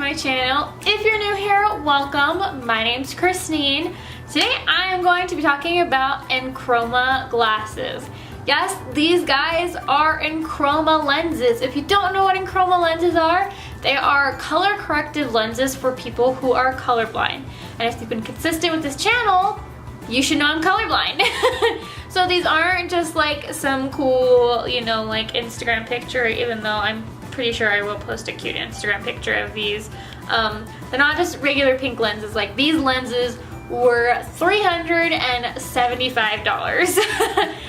my channel. If you're new here, welcome. My name's Christine. Today I am going to be talking about Enchroma glasses. Yes, these guys are Enchroma lenses. If you don't know what Enchroma lenses are, they are color corrective lenses for people who are colorblind. And if you've been consistent with this channel, you should know I'm colorblind. So these aren't just like some cool, you know, like Instagram picture, even though I'm pretty sure I will post a cute Instagram picture of these. They're not just regular pink lenses. Like, these lenses were $375.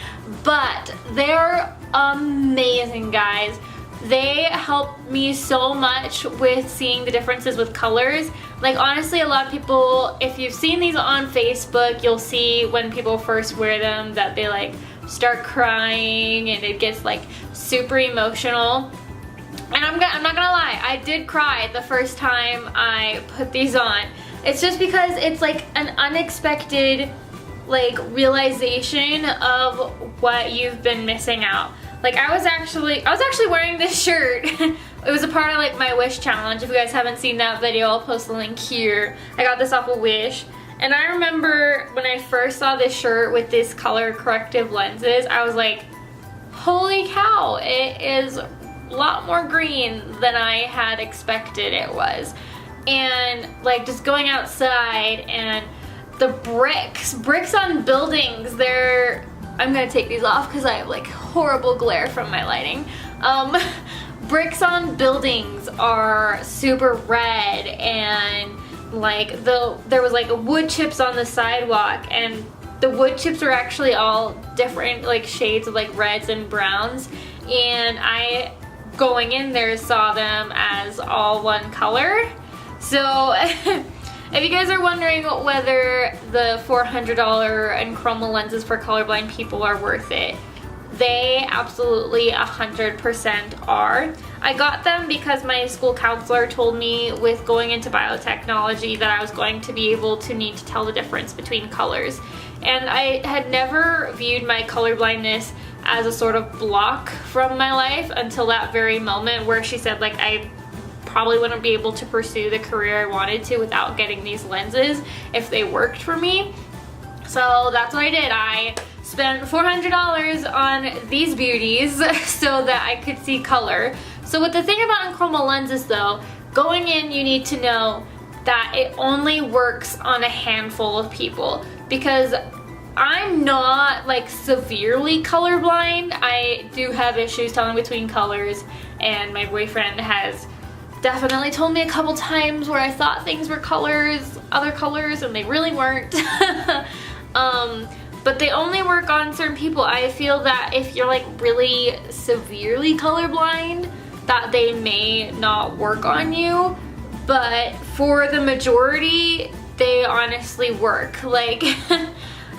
But they're amazing, guys. They help me so much with seeing the differences with colors. Like, honestly, a lot of people, if you've seen these on Facebook, you'll see when people first wear them that they like start crying and it gets like super emotional. And I'm not gonna lie, I did cry the first time I put these on. It's just because it's like an unexpected like realization of what you've been missing out. Like, I was actually wearing this shirt. It was a part of like my Wish challenge. If you guys haven't seen that video, I'll post the link here. I got this off of Wish. And I remember when I first saw this shirt with this color corrective lenses, I was like, holy cow, it is a lot more green than I had expected it was. And like, just going outside and the bricks on buildings, I'm gonna take these off because I have like horrible glare from my lighting. Bricks on buildings are super red, and like there was like wood chips on the sidewalk, and the wood chips are actually all different like shades of like reds and browns, and I, going in there, saw them as all one color. So if you guys are wondering whether the $400 Enchroma lenses for colorblind people are worth it, they absolutely 100% are. I got them because my school counselor told me with going into biotechnology that I was going to be able to need to tell the difference between colors. And I had never viewed my colorblindness as a sort of block from my life until that very moment where she said, like, I probably wouldn't be able to pursue the career I wanted to without getting these lenses if they worked for me. So that's what I did. I spent $400 on these beauties so that I could see color. So with the thing about Enchroma lenses though, going in you need to know that it only works on a handful of people, because I'm not like severely colorblind. I do have issues telling between colors, and my boyfriend has definitely told me a couple times where I thought things were colors, other colors, and they really weren't. But they only work on certain people. I feel that if you're like really severely colorblind, that they may not work on you, but for the majority, they honestly work. Like,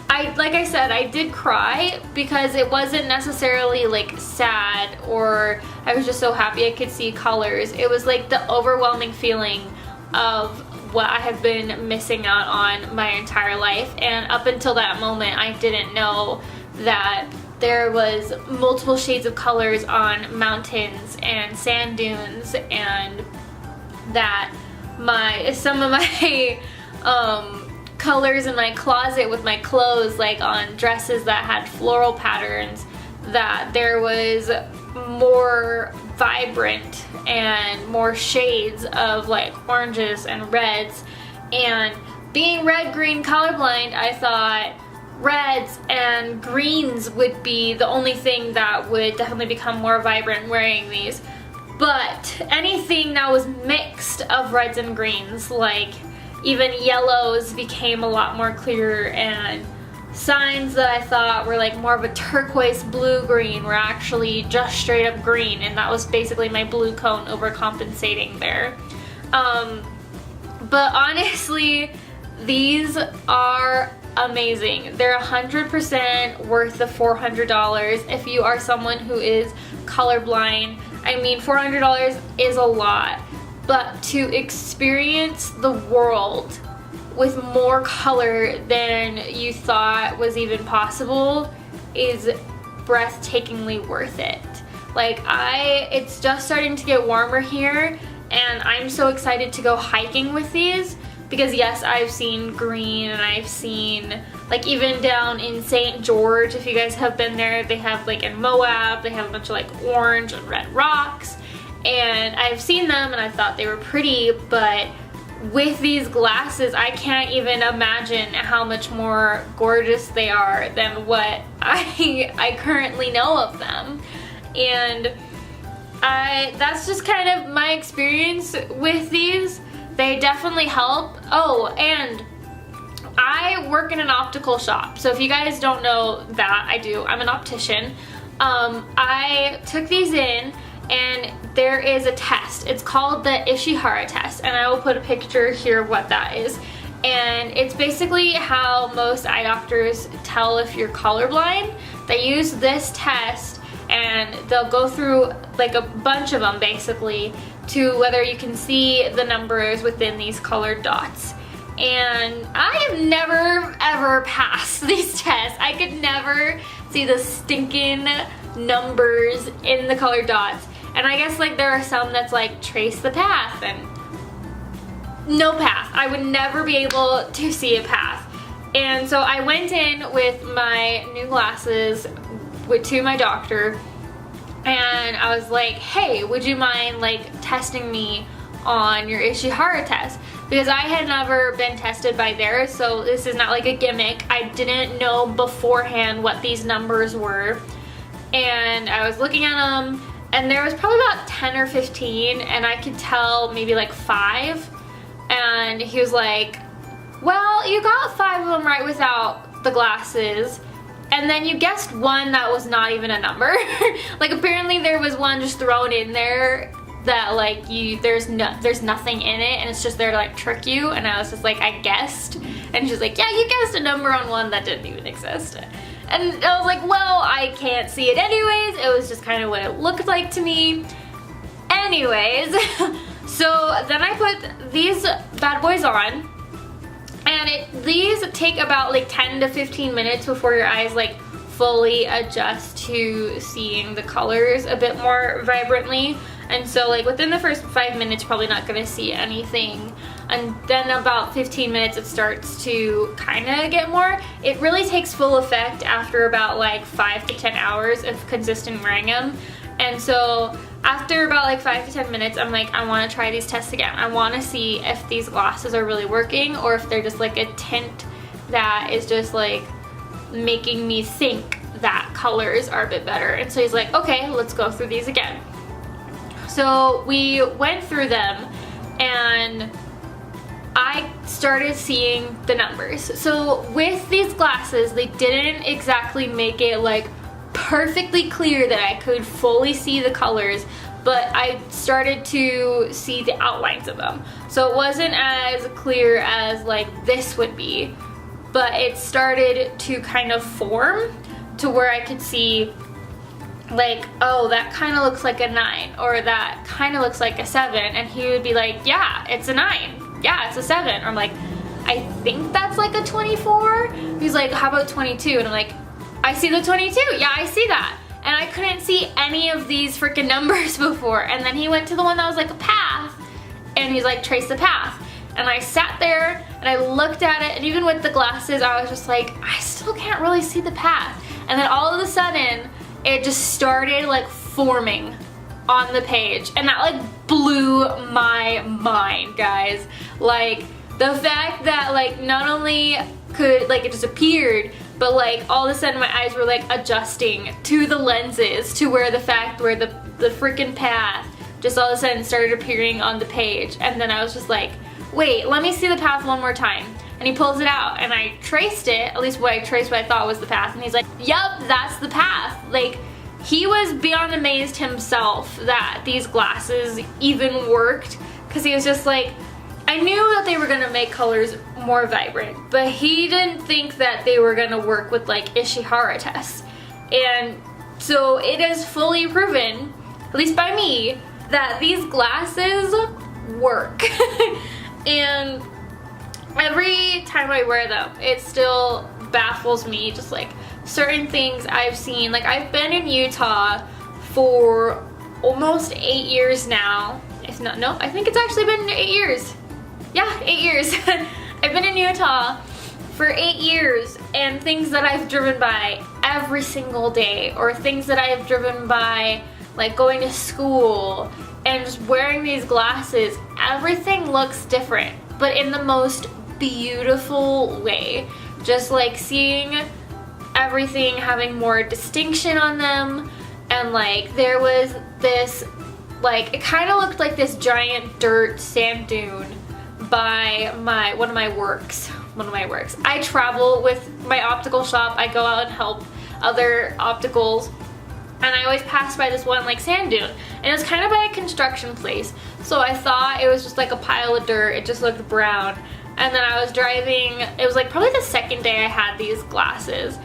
like I said, I did cry because it wasn't necessarily like sad or I was just so happy I could see colors. It was like the overwhelming feeling of what I have been missing out on my entire life. And up until that moment, I didn't know that there was multiple shades of colors on mountains and sand dunes, and that some of my colors in my closet with my clothes, like on dresses that had floral patterns, that there was more vibrant and more shades of like oranges and reds. And being red-green colorblind, I thought reds and greens would be the only thing that would definitely become more vibrant wearing these. But anything that was mixed of reds and greens, like even yellows, became a lot more clear, and signs that I thought were like more of a turquoise blue-green were actually just straight up green, and that was basically my blue cone overcompensating there. But honestly, these are amazing. They're 100% worth the $400 if you are someone who is colorblind. I mean, $400 is a lot, but to experience the world with more color than you thought was even possible is breathtakingly worth it. Like, it's just starting to get warmer here, and I'm so excited to go hiking with these because yes, I've seen green and I've seen like even down in St. George, if you guys have been there, they have like in Moab, they have a bunch of like orange and red rocks, and I've seen them and I thought they were pretty, but with these glasses, I can't even imagine how much more gorgeous they are than what I currently know of them. And that's just kind of my experience with these. They definitely help. Oh, and I work in an optical shop. So if you guys don't know that, I do. I'm an optician. I took these in, and there is a test. It's called the Ishihara test, and I will put a picture here of what that is. And it's basically how most eye doctors tell if you're colorblind. They use this test, and they'll go through like a bunch of them basically to whether you can see the numbers within these colored dots. And I have never ever passed these tests. I could never see the stinking numbers in the colored dots. And I guess like there are some that's like trace the path, and no path. I would never be able to see a path. And so I went in with my new glasses to my doctor, and I was like, hey, would you mind like testing me on your Ishihara test? Because I had never been tested by theirs, so this is not like a gimmick. I didn't know beforehand what these numbers were. And I was looking at them, and there was probably about 10 or 15, and I could tell maybe like 5. And he was like, well, you got 5 of them right without the glasses, and then you guessed one that was not even a number. Like apparently there was one just thrown in there that like there's nothing in it, and it's just there to like trick you. And I was just like, I guessed. And she's like, yeah, you guessed a number on one that didn't even exist. And I was like, well, I can't see it anyways. It was just kind of what it looked like to me. Anyways, so then I put these bad boys on, and these take about like 10 to 15 minutes before your eyes like fully adjust to seeing the colors a bit more vibrantly. And so like within the first 5 minutes, you're probably not gonna see anything. And then about 15 minutes, it starts to kind of get more. It really takes full effect after about like 5 to 10 hours of consistent wearing them. And so after about like 5 to 10 minutes, I'm like, I want to try these tests again. I want to see if these glasses are really working, or if they're just like a tint that is just like making me think that colors are a bit better. And so he's like, okay, let's go through these again. So we went through them, and I started seeing the numbers. So with these glasses, they didn't exactly make it like perfectly clear that I could fully see the colors, but I started to see the outlines of them. So it wasn't as clear as like this would be, but it started to kind of form to where I could see like, oh, that kind of looks like a 9, or that kind of looks like a 7, and he would be like, yeah, it's a 9, yeah, it's a 7, or I'm like, I think that's like a 24. He's like, how about 22? And I'm like, I see the 22, yeah, I see that. And I couldn't see any of these freaking numbers before. And then he went to the one that was like a path, and he's like, trace the path. And I sat there and I looked at it, and even with the glasses, I was just like, I still can't really see the path. And then all of a sudden, it just started like forming on the page, and that like blew my mind, guys. Like the fact that like not only could like it just appeared, but like all of a sudden my eyes were like adjusting to the lenses to where the freaking path just all of a sudden started appearing on the page. And then I was just like, wait, let me see the path one more time. And he pulls it out, and I traced it, at least what I traced what I thought was the path, and he's like, yup, that's the path. Like, he was beyond amazed himself that these glasses even worked, because he was just like, I knew that they were gonna make colors more vibrant, but he didn't think that they were gonna work with like Ishihara tests. And so it is fully proven, at least by me, that these glasses work. And every time I wear them, it still baffles me, just like certain things I've seen. Like I've been in Utah for almost 8 years now, If not, no, I think it's actually been 8 years. Yeah, 8 years. I've been in Utah for 8 years, and things that I've driven by every single day, or things that I've driven by like going to school and just wearing these glasses, everything looks different, but in the most beautiful way. Just like seeing everything having more distinction on them, and like there was this, like it kind of looked like this giant dirt sand dune by one of my works. I travel with my optical shop. I go out and help other opticals, and I always pass by this one like sand dune, and it was kind of by a construction place, so I thought it was just like a pile of dirt. It just looked brown. And then I was driving, it was like probably the second day I had these glasses,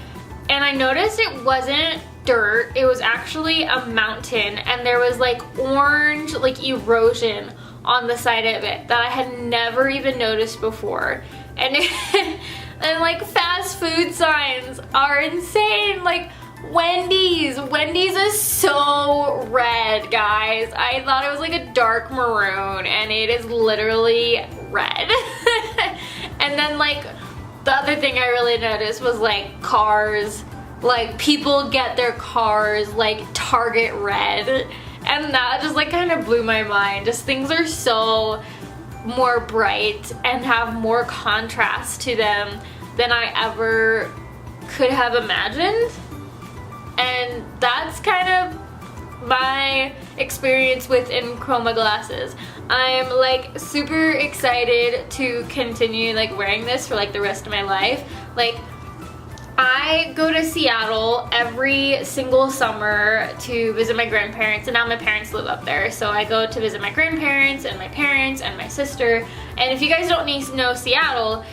and I noticed it wasn't dirt, it was actually a mountain, and there was like orange like erosion on the side of it that I had never even noticed before. And and like fast food signs are insane. Like Wendy's is so red, guys. I thought it was like a dark maroon, and it is literally red. And then like the other thing I really noticed was like cars. Like people get their cars like Target red, and that just like kind of blew my mind. Just things are so more bright and have more contrast to them than I ever could have imagined. And that's kind of my experience with Enchroma glasses. I'm like super excited to continue like wearing this for like the rest of my life. Like I go to Seattle every single summer to visit my grandparents, and now my parents live up there, so I go to visit my grandparents and my parents and my sister. And if you guys don't know Seattle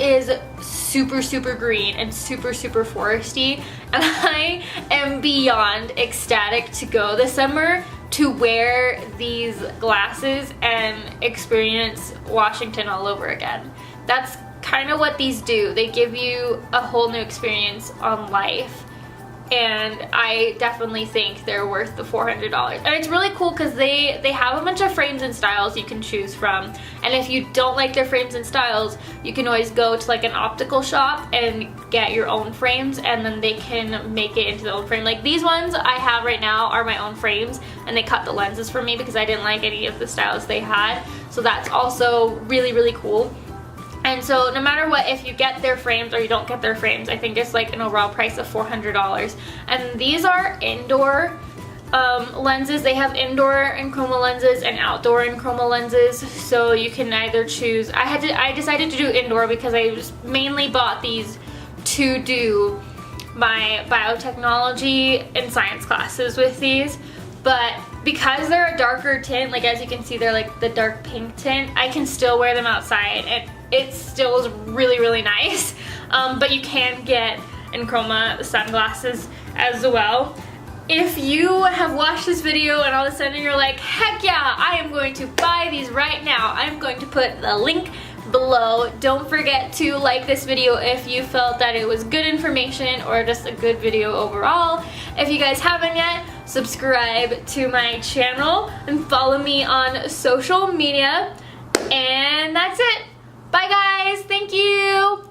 is super green and super foresty, and I am beyond ecstatic to go this summer to wear these glasses and experience Washington all over again. That's kind of what these do. They give you a whole new experience on life, and I definitely think they're worth the $400. And it's really cool because they have a bunch of frames and styles you can choose from, and if you don't like their frames and styles, you can always go to like an optical shop and get your own frames, and then they can make it into their own frame. Like these ones I have right now are my own frames, and they cut the lenses for me because I didn't like any of the styles they had, so that's also really cool. And so no matter what, if you get their frames or you don't get their frames, I think it's like an overall price of $400. And these are indoor lenses. They have indoor Enchroma lenses and outdoor Enchroma lenses, so you can either choose. I decided to do indoor because I just mainly bought these to do my biotechnology and science classes with these. But because they're a darker tint, like as you can see they're like the dark pink tint, I can still wear them outside, and it still is really nice. But you can get Enchroma sunglasses as well. If you have watched this video and all of a sudden you're like, heck yeah, I am going to buy these right now, I'm going to put the link below. Don't forget to like this video if you felt that it was good information or just a good video overall. If you guys haven't yet, subscribe to my channel and follow me on social media. And that's it. Bye guys, thank you.